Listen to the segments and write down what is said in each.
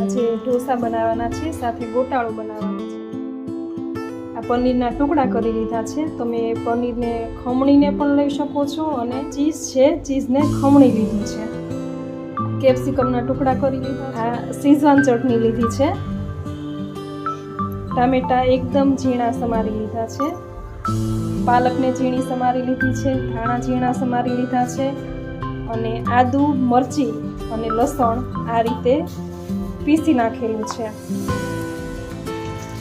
આજે ઢોસા બનાવવાના છે, સાથે ગોટાળો બનાવવાનો છે। આ પનીરના ટુકડા કરી લીધા છે। તમે પનીરને ખમણીને પણ લઈ શકો છો અને ચીઝ છે, ચીઝને ખમણી લીધું છે। કેપ્સિકમના ટુકડા કરી લીધા। આ શીઝવાન ચટણી લીધી છે। ટામેટા એકદમ ઝીણા સમારી લીધા છે। પાલકને ઝીણી સમારી લીધી છે। ધાણા ઝીણા સમારી લીધા છે અને આદુ, મરચી અને લસણ આ રીતે પીસી નાખેલું છે।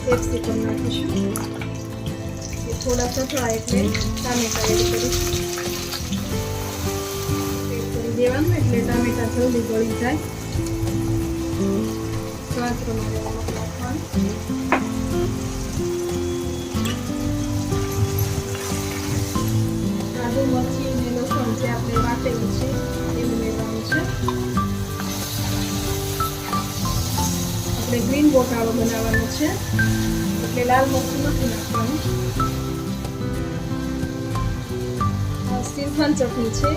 કેપ્સિકમ નાખીશું, એ થોડા સતળાય એટલે ટામેટા એડ કરીશું। એડ કરી દેવાનું એટલે ટામેટા જલ્દી ગળી જાય। સ્વાદ પ્રમાણે નમક નાખવાનું। આદુ, મરચી અને લસણ જે આપણે વાટેલું છે એ ઉમેરવાનું છે। આપણે ગ્રીન ગોટાળો બનાવવાનો છે એટલે લાલ મરચું નથી નાખવાનું। શીઝવાન ચટણી છે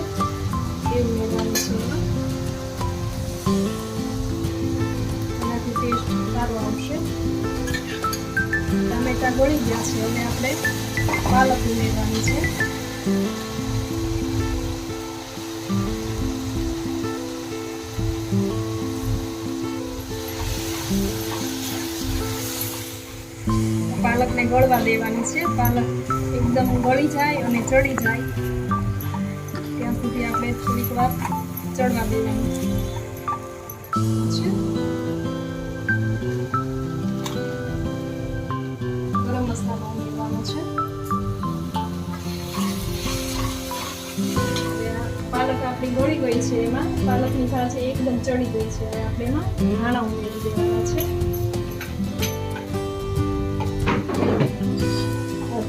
એ ઉમેરવાની છે એમાં, આનાથી ટેસ્ટ સારો આવશે। ટામેટા ગળી ગયા છે, હવે આપણે પાલક ઉમેરવાની છે। પાલકને ગળવા દેવાની છે। પાલક એકદમ ગળી જાય અને ચડી જાય ત્યાં સુધી આપણે થોડીક વાર ચડવા દેવાની છે। ગરમ મસાલો ઉમેરવાનો છે। પાલક આપણી ગળી ગઈ છે, એમાં પાલકની ભાજી એકદમ ચડી ગઈ છે। હવે આપણે એમાં ધાણા ઉમેરી દેવાના છે।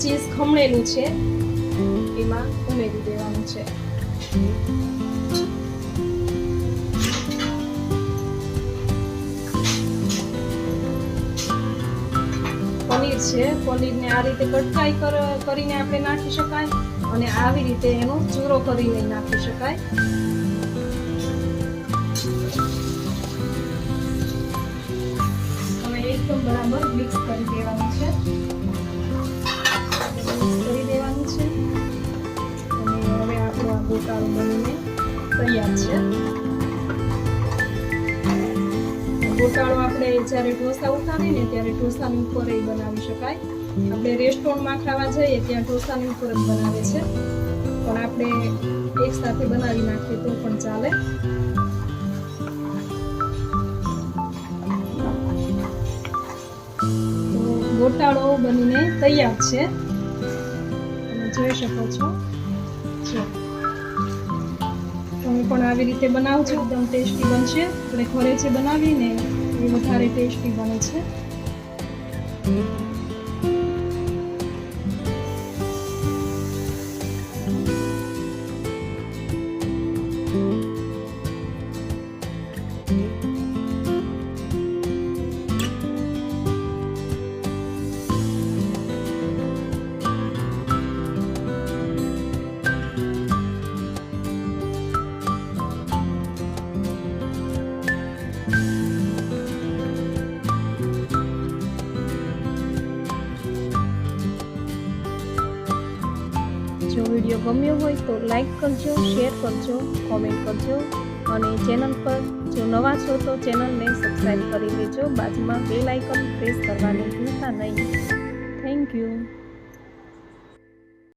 ચીઝ ખમણેલું છે એમાં ઉમેરી દેવાનું છે। પનીર છે, પનીરને આ રીતે કટકાઈ કરીને આપણે નાખી શકાય અને આવી રીતે એનો ચૂરો કરીને નાખી શકાય। હવે એકદમ બરાબર મિક્સ કરી દેવાનું છે। ગોટાળો બનીને તૈયાર છે। ગોટાળો આપણે જ્યારે ઢોસા ઉતારીએ ને ત્યારે ઢોસાની ઉપર એ બનાવી શકાય। આપણે રેસ્ટોરન્ટમાં ખાવા જઈએ ત્યાં ઢોસાની ઉપર જ બનાવે છે, પણ આપણે એક સાથે બનાવી નાખીએ તો પણ ચાલે। તો ગોટાળો બનીને તૈયાર છે, તમે જોઈ શકો છો। તમે પણ આવી રીતે બનાવજો, એકદમ ટેસ્ટી બનશે। આપણે ઘરે જે બનાવીને એ વધારે ટેસ્ટી બને છે। જો વિડીયો ગમ્યો હોય તો લાઈક કરજો, શેર કરજો, કોમેન્ટ કરજો અને ચેનલ પર જો નવા છો તો ચેનલને સબસ્ક્રાઈબ કરી લેજો। બાજુમાં બેલ આઇકન પ્રેસ કરવાનું ભૂલતા નહીં। Thank you.